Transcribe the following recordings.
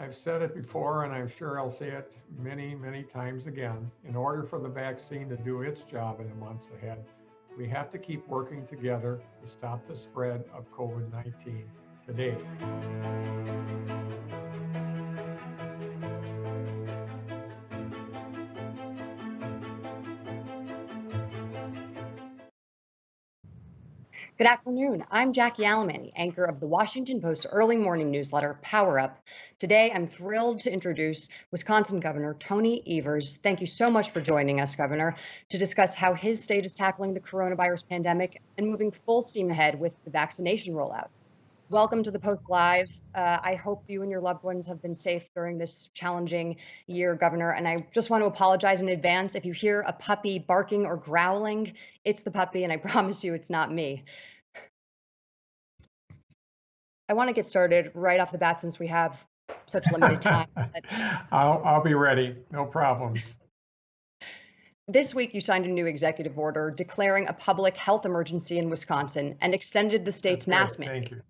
I've said it before, and I'm sure I'll say it many, many times again. In order for the vaccine to do its job in the months ahead, we have to keep working together to stop the spread of COVID-19 today. Good afternoon. I'm Jackie Alamany, anchor of the Washington Post early morning newsletter, Power Up. Today, I'm thrilled to introduce Wisconsin Governor Tony Evers. Thank you so much for joining us, Governor, to discuss how his state is tackling the coronavirus pandemic and moving full steam ahead with the vaccination rollout. Welcome to the Post Live. I hope you and your loved ones have been safe during this challenging year, Governor. And I just want to apologize in advance. If you hear a puppy barking or growling, it's the puppy, and I promise you it's not me. I want to get started right off the bat since we have such limited time. I'll be ready. No problems. This week, you signed a new executive order declaring a public health emergency in Wisconsin and extended the state's mask mandate. Thank you.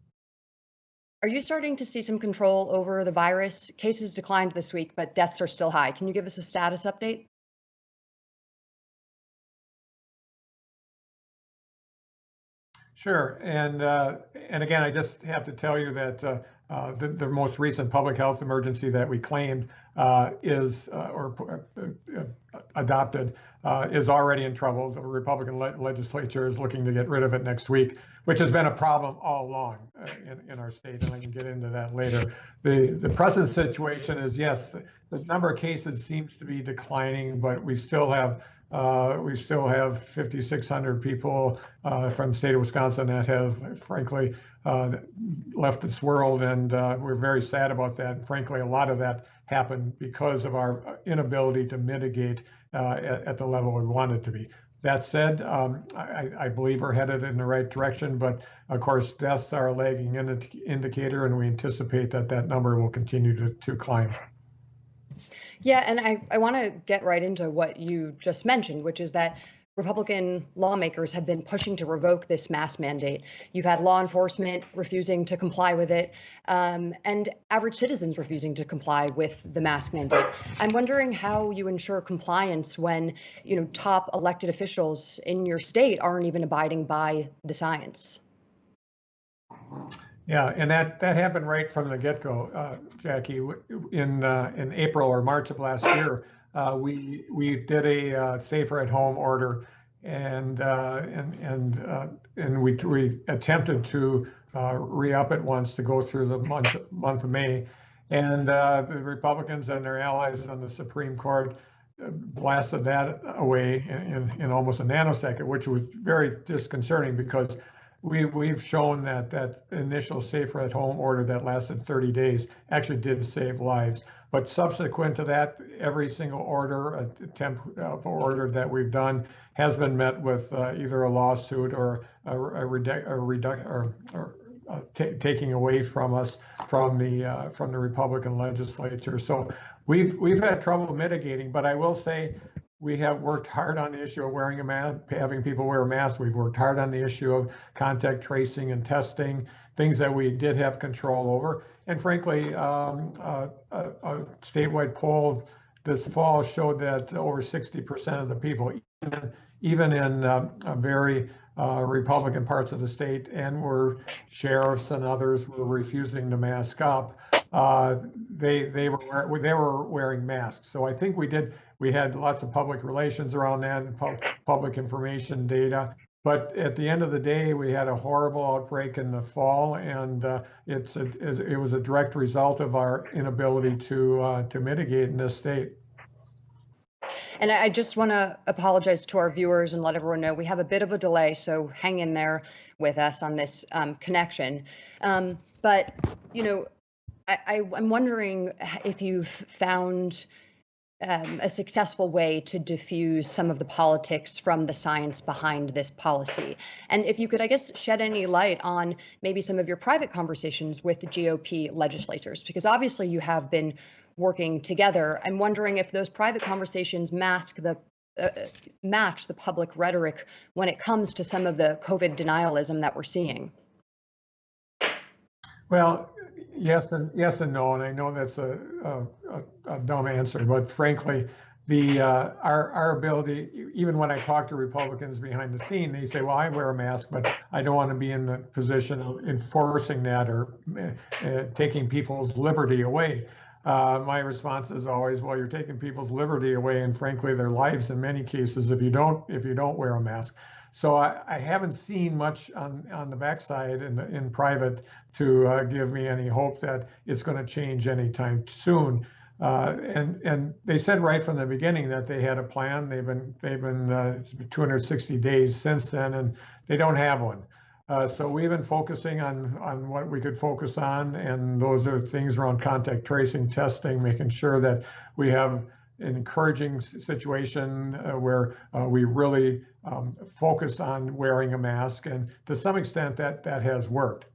Are you starting to see some control over the virus? Cases declined this week, but deaths are still high. Can you give us a status update? Sure, and again, I just have to tell you that the most recent public health emergency that we claimed adopted is already in trouble. The Republican legislature is looking to get rid of it next week, which has been a problem all along in our state, and I can get into that later. The present situation is, yes, the number of cases seems to be declining, but we still have 5,600 people from the state of Wisconsin that have, frankly, left this world, and we're very sad about that. And frankly, a lot of that happened because of our inability to mitigate at the level we wanted to be. That said, I believe we're headed in the right direction, but of course, deaths are a lagging indicator, and we anticipate that number will continue to climb. Yeah, and I want to get right into what you just mentioned, which is that Republican lawmakers have been pushing to revoke this mask mandate. You've had law enforcement refusing to comply with it, and average citizens refusing to comply with the mask mandate. I'm wondering how you ensure compliance when, top elected officials in your state aren't even abiding by the science. Yeah, and that happened right from the get-go, Jackie. In April or March of last year, we did a safer at home order, and we attempted to re-up it once to go through the month of May, and the Republicans and their allies on the Supreme Court blasted that away in almost a nanosecond, which was very disconcerting because we've shown that initial safer at home order that lasted 30 days actually did save lives. But subsequent to that, every single attempt of order that we've done has been met with either a lawsuit or taking away from us from the Republican legislature. So we've had trouble mitigating, but I will say, we have worked hard on the issue of wearing a mask, having people wear masks. We've worked hard on the issue of contact tracing and testing, things that we did have control over. And frankly, a statewide poll this fall showed that over 60% of the people, even in very Republican parts of the state, and were sheriffs and others were refusing to mask up. They were wearing masks. So I think we had lots of public relations around that and public information data. But at the end of the day, we had a horrible outbreak in the fall, and it was a direct result of our inability to mitigate in this state. And I just want to apologize to our viewers and let everyone know we have a bit of a delay, so hang in there with us on this connection. But, I'm wondering if you've found a successful way to diffuse some of the politics from the science behind this policy. And if you could, I guess, shed any light on maybe some of your private conversations with the GOP legislators, because obviously you have been working together. I'm wondering if those private conversations match the public rhetoric when it comes to some of the COVID denialism that we're seeing. Well, Yes and no, and I know that's a dumb answer, but frankly, our ability, even when I talk to Republicans behind the scene, they say, well, I wear a mask, but I don't want to be in the position of enforcing that or taking people's liberty away. My response is always, well, you're taking people's liberty away, and frankly, their lives in many cases if you don't wear a mask. So I haven't seen much on the backside in private to give me any hope that it's going to change anytime soon. And they said right from the beginning that they had a plan. They've been it's been 260 days since then, and they don't have one. So we've been focusing on what we could focus on, and those are things around contact tracing, testing, making sure that we have an encouraging situation where we really focus on wearing a mask, and to some extent that has worked.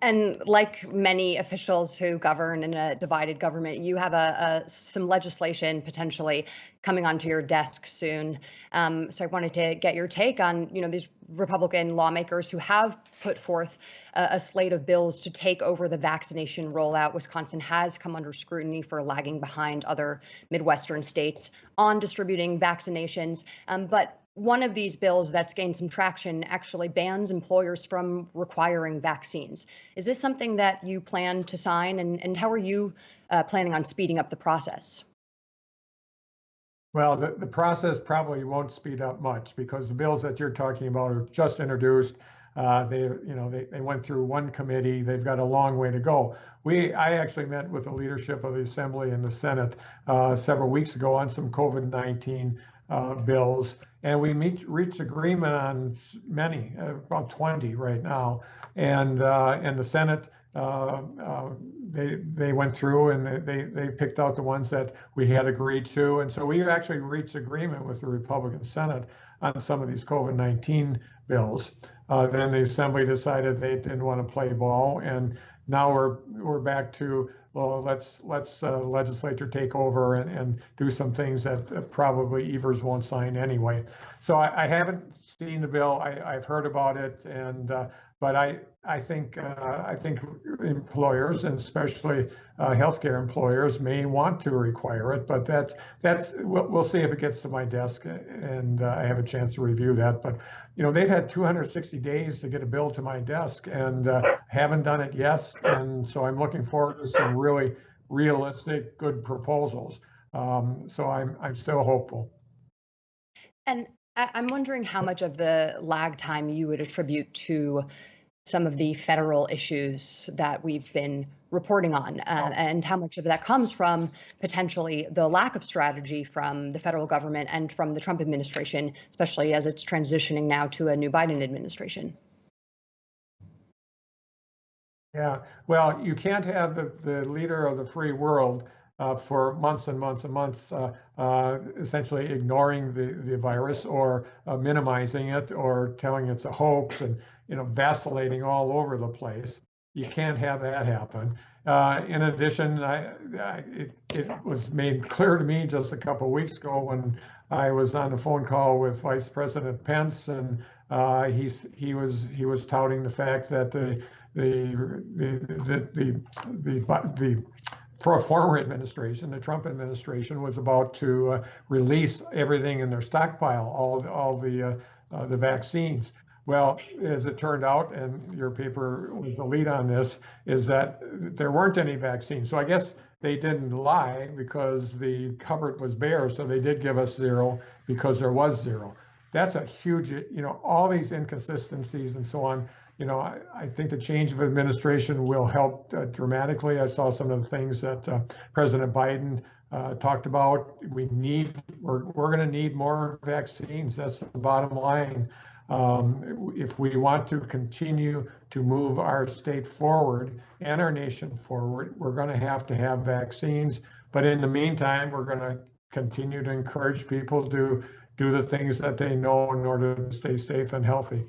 And like many officials who govern in a divided government, you have some legislation potentially coming onto your desk soon. So I wanted to get your take on, these Republican lawmakers who have put forth a slate of bills to take over the vaccination rollout. Wisconsin has come under scrutiny for lagging behind other Midwestern states on distributing vaccinations. But one of these bills that's gained some traction actually bans employers from requiring vaccines. Is this something that you plan to sign, and how are you planning on speeding up the process? Well, the process probably won't speed up much because the bills that you're talking about are just introduced. They went through one committee. They've got a long way to go. I actually met with the leadership of the Assembly and the Senate several weeks ago on some COVID-19 bills, and we reached agreement on many, about 20 right now. And the Senate, they went through and they picked out the ones that we had agreed to, and so we actually reached agreement with the Republican Senate on some of these COVID-19 bills. Then the Assembly decided they didn't want to play ball, and now we're back to, well, let's legislature take over and do some things that probably Evers won't sign anyway. So I haven't seen the bill. I've heard about it, and but I think employers, and especially healthcare employers, may want to require it. But we'll see if it gets to my desk and I have a chance to review that. But they've had 260 days to get a bill to my desk and haven't done it yet. And so I'm looking forward to some really realistic, good proposals. So I'm still hopeful. And I'm wondering how much of the lag time you would attribute to some of the federal issues that we've been reporting on, and how much of that comes from potentially the lack of strategy from the federal government and from the Trump administration, especially as it's transitioning now to a new Biden administration. Yeah, well, you can't have the leader of the free world for months and months and months, essentially ignoring the virus or minimizing it or telling it's a hoax and vacillating all over the place. You can't have that happen. In addition, it was made clear to me just a couple of weeks ago when I was on a phone call with Vice President Pence, and he was touting the fact that the former administration, the Trump administration, was about to release everything in their stockpile, all the vaccines. Well, as it turned out, and your paper was the lead on this, is that there weren't any vaccines. So I guess they didn't lie because the cupboard was bare. So they did give us zero because there was zero. That's a huge, all these inconsistencies and so on. I think the change of administration will help dramatically. I saw some of the things that President Biden talked about. We're going to need more vaccines. That's the bottom line. If we want to continue to move our state forward and our nation forward, we're going to have vaccines. But in the meantime, we're going to continue to encourage people to do the things that they know in order to stay safe and healthy.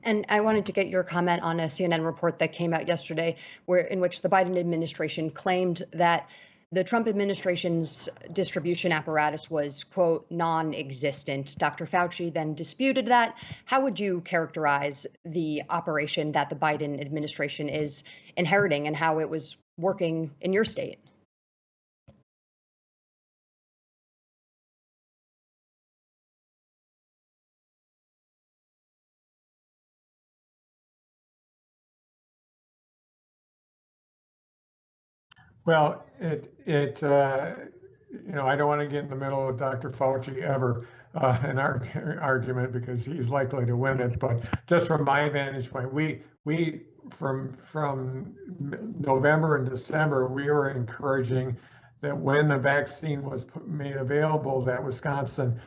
And I wanted to get your comment on a CNN report that came out yesterday, in which the Biden administration claimed that the Trump administration's distribution apparatus was, quote, non-existent. Dr. Fauci then disputed that. How would you characterize the operation that the Biden administration is inheriting and how it was working in your state? Well, I don't want to get in the middle of Dr. Fauci ever in our argument because he's likely to win it. But just from my vantage point, we from November and December, we were encouraging that when the vaccine was made available, that Wisconsin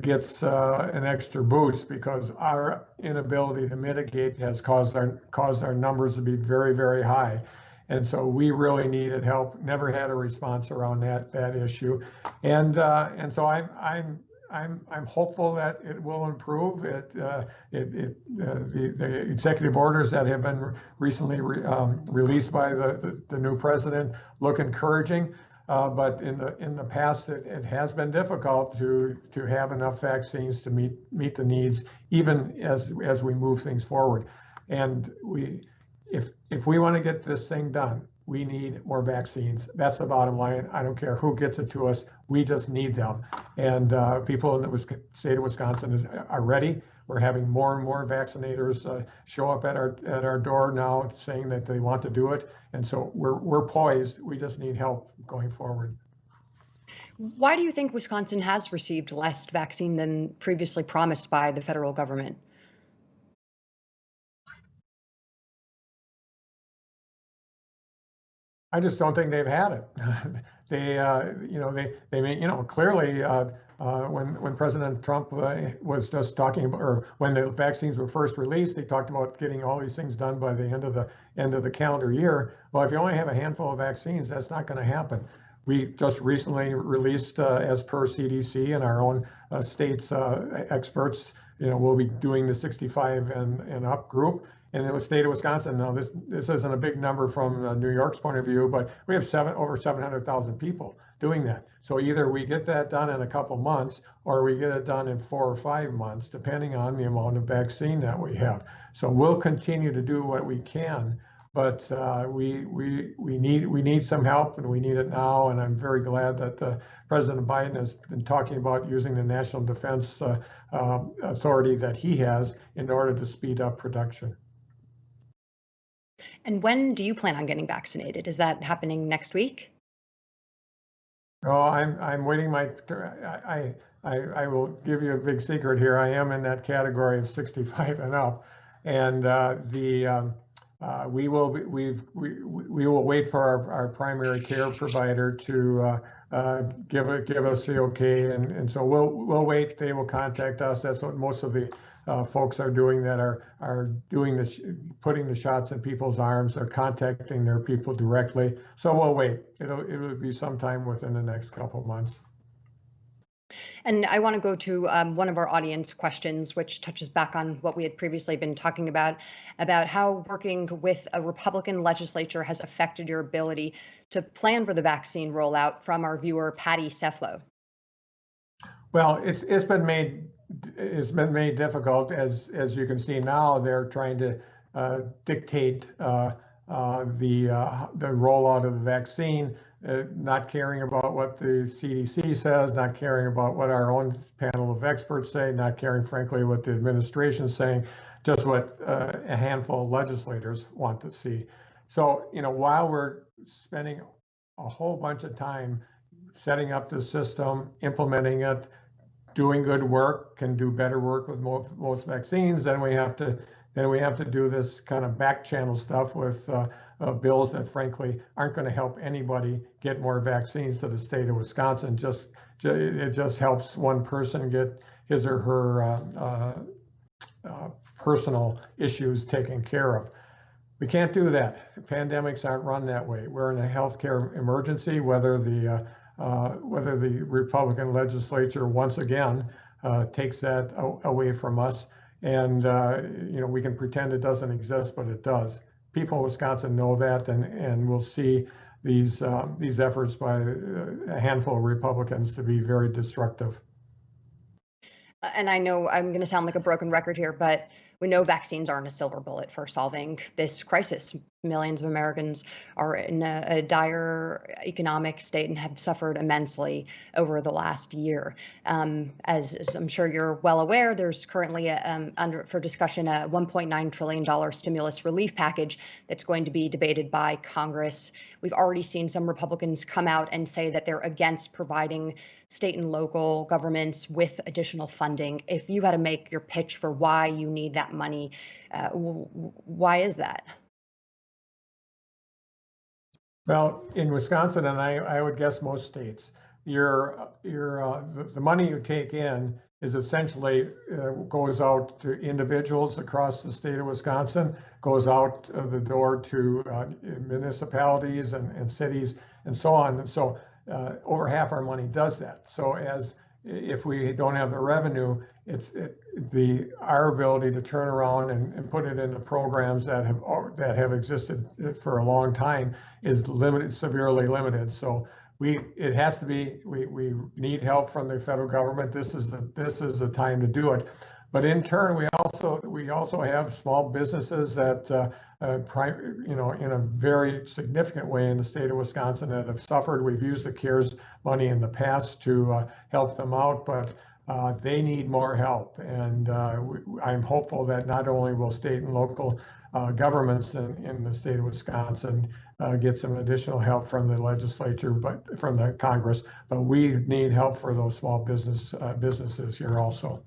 gets an extra boost because our inability to mitigate has caused our numbers to be very, very high. And so we really needed help. Never had a response around that issue, and so I'm hopeful that it will improve. The executive orders that have been recently released by the new president look encouraging, but in the past it has been difficult to have enough vaccines to meet the needs, even as we move things forward, and if we want to get this thing done, we need more vaccines. That's the bottom line. I don't care who gets it to us. We just need them. And people in the state of Wisconsin are ready. We're having more and more vaccinators show up at our door now saying that they want to do it. And so we're poised. We just need help going forward. Why do you think Wisconsin has received less vaccine than previously promised by the federal government? I just don't think they've had it. They may, clearly when President Trump was just talking about, or when the vaccines were first released, they talked about getting all these things done by the end of the calendar year. Well, if you only have a handful of vaccines, that's not going to happen. We just recently released, as per CDC and our own state's experts, we'll be doing the 65 and up group. In the state of Wisconsin, now this isn't a big number from New York's point of view, but we have over 700,000 people doing that. So either we get that done in a couple months, or we get it done in 4 or 5 months, depending on the amount of vaccine that we have. So we'll continue to do what we can, but we need some help, and we need it now. And I'm very glad that President Biden has been talking about using the National Defense Authority that he has in order to speed up production. And when do you plan on getting vaccinated? Is that happening next week? Oh, I'm waiting my. I will give you a big secret here. I am in that category of 65 and up, and we will wait for our primary care provider to give us the okay, and so we'll wait. They will contact us. That's what most of the folks are doing that are doing this, putting the shots in people's arms. They're contacting their people directly. So we'll wait. It'll be sometime within the next couple of months. And I want to go to one of our audience questions, which touches back on what we had previously been talking about how working with a Republican legislature has affected your ability to plan for the vaccine rollout, from our viewer, Patty Seflo. Well, it's been made difficult, as you can see now. They're trying to dictate the rollout of the vaccine, not caring about what the CDC says, not caring about what our own panel of experts say, not caring, frankly, what the administration is saying, just what a handful of legislators want to see. So, while we're spending a whole bunch of time setting up the system, implementing it, doing good work, can do better work with most vaccines, then we have to do this kind of back channel stuff with bills that frankly aren't going to help anybody get more vaccines to the state of Wisconsin. It just helps one person get his or her personal issues taken care of. We can't do that. Pandemics aren't run that way. We're in a healthcare emergency, whether the Republican legislature once again takes that away from us. And we can pretend it doesn't exist, but it does. People in Wisconsin know that, and we'll see these efforts by a handful of Republicans to be very destructive. And I know I'm going to sound like a broken record here, but we know vaccines aren't a silver bullet for solving this crisis. Millions of Americans are in a dire economic state and have suffered immensely over the last year. As I'm sure you're well aware, there's currently under for discussion a $1.9 trillion stimulus relief package that's going to be debated by Congress. We've already seen some Republicans come out and say that they're against providing state and local governments with additional funding. If you had to make your pitch for why you need that money, why is that? Well, in Wisconsin, and I would guess most states, the money you take in is essentially goes out to individuals across the state of Wisconsin, goes out the door to municipalities and cities and so on. And so over half our money does that. So if we don't have the revenue, our ability to turn around and put it into programs that have existed for a long time is limited, severely limited. So it has to be. We need help from the federal government. This is the time to do it. But in turn, we also have small businesses that, in a very significant way in the state of Wisconsin that have suffered. We've used the CARES money in the past to help them out, but they need more help. And I'm hopeful that not only will state and local governments in the state of Wisconsin get some additional help from the legislature, but from the Congress, but we need help for those small businesses here also.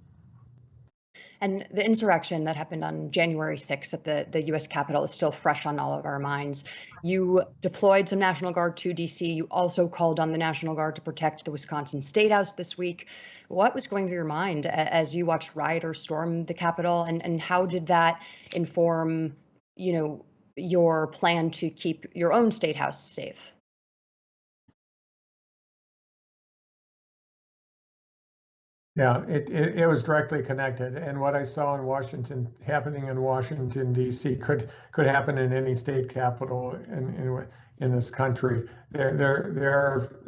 And the insurrection that happened on January 6th at the U.S. Capitol is still fresh on all of our minds. You deployed some National Guard to D.C. You also called on the National Guard to protect the Wisconsin State House this week. What was going through your mind as you watched rioters storm the Capitol, and how did that inform, your plan to keep your own State House safe? Yeah, it was directly connected, and what I saw happening in Washington D.C. could happen in any state capital in this country. There are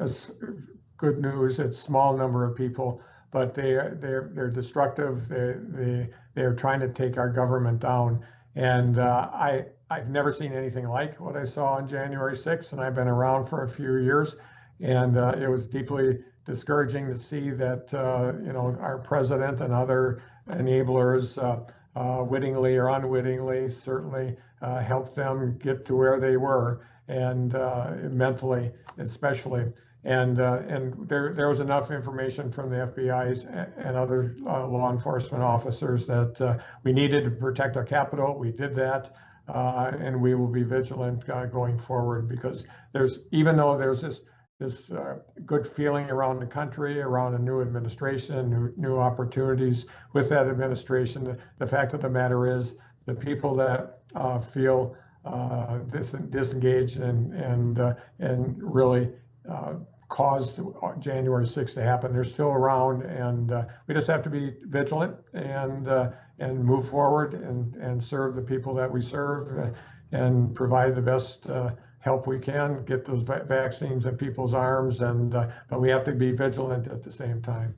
good news. It's a small number of people, but they're destructive. They're trying to take our government down, and I've never seen anything like what I saw on January 6th, and I've been around for a few years, and it was deeply discouraging to see that our president and other enablers, wittingly or unwittingly, certainly helped them get to where they were, and mentally especially. And there was enough information from the FBI's and other law enforcement officers that we needed to protect our Capitol. We did that, and we will be vigilant going forward, because even though there's this good feeling around the country, around a new administration, new opportunities with that administration, the fact of the matter is the people that feel disengaged and really caused January 6th to happen, they're still around, and we just have to be vigilant and move forward and serve the people that we serve and provide the best help we can, get those vaccines in people's arms, but we have to be vigilant at the same time.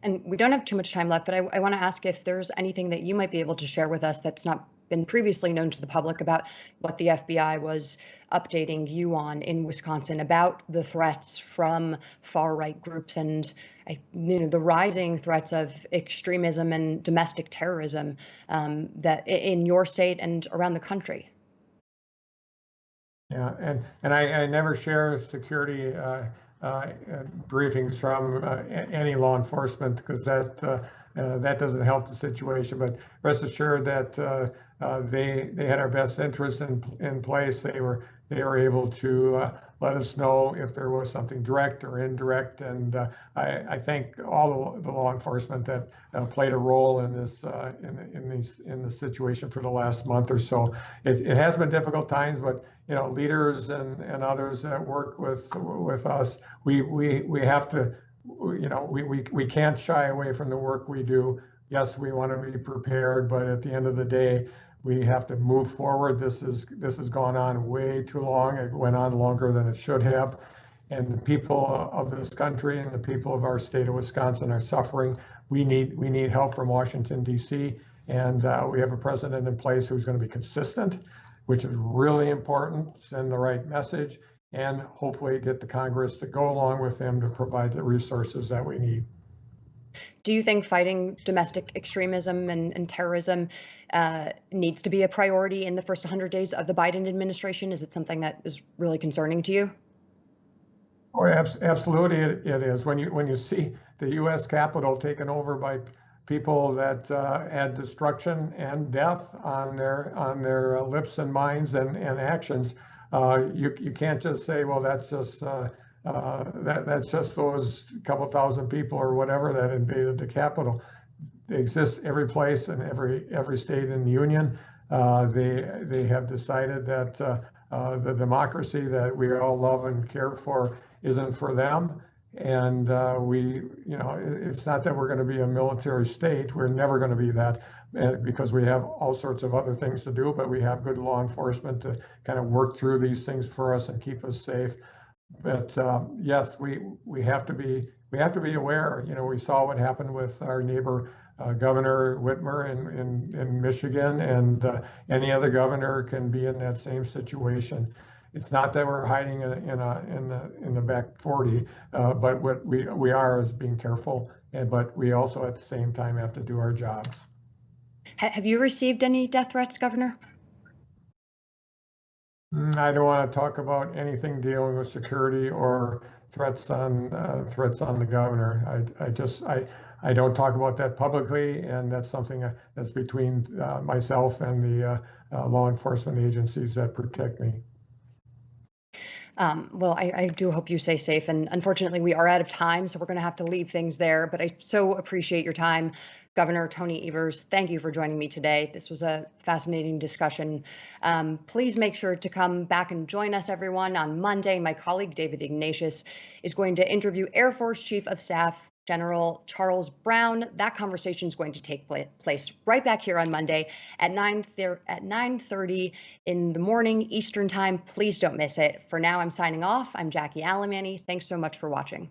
And we don't have too much time left, but I want to ask if there's anything that you might be able to share with us that's not been previously known to the public about what the FBI was updating you on in Wisconsin about the threats from far-right groups and the rising threats of extremism and domestic terrorism that in your state and around the country. Yeah, and I never share security briefings from any law enforcement, because that doesn't help the situation. But rest assured that they had our best interests in place. They were able to let us know if there was something direct or indirect, and I thank all the law enforcement that played a role in this in the situation for the last month or so. It has been difficult times, but leaders and others that work with us, we have to, we can't shy away from the work we do. Yes, we want to be prepared, but at the end of the day, We have to move forward. This has gone on way too long. It went on longer than it should have. And the people of this country and the people of our state of Wisconsin are suffering. We need help from Washington, D.C. And we have a president in place who's going to be consistent, which is really important, send the right message, and hopefully get the Congress to go along with him to provide the resources that we need. Do you think fighting domestic extremism and terrorism needs to be a priority in the first 100 days of the Biden administration? Is it something that is really concerning to you? Oh, absolutely, it is. When you see the U.S. Capitol taken over by people that had destruction and death on their lips and minds and actions, you can't just say, well, that's just that's just those couple thousand people or whatever that invaded the Capitol. They exist every place in every state in the union. They have decided that the democracy that we all love and care for isn't for them. And it's not that we're going to be a military state. We're never going to be that because we have all sorts of other things to do, but we have good law enforcement to kind of work through these things for us and keep us safe. But yes, we have to be aware. We saw what happened with our neighbor Governor Whitmer in Michigan, and any other governor can be in that same situation. It's not that we're hiding in the back 40, but what we are is being careful, but we also at the same time have to do our jobs. Have you received any death threats, Governor? I don't want to talk about anything dealing with security or threats on the governor. I don't talk about that publicly, and that's something that's between myself and the law enforcement agencies that protect me. Well, I do hope you stay safe. And unfortunately, we are out of time, so we're going to have to leave things there. But I so appreciate your time, Governor Tony Evers. Thank you for joining me today. This was a fascinating discussion. Please make sure to come back and join us, everyone. On Monday, my colleague David Ignatius is going to interview Air Force Chief of Staff General Charles Brown. That conversation is going to take place right back here on Monday at 9:30 in the morning Eastern Time. Please don't miss it. For now, I'm signing off. I'm Jackie Alamany. Thanks so much for watching.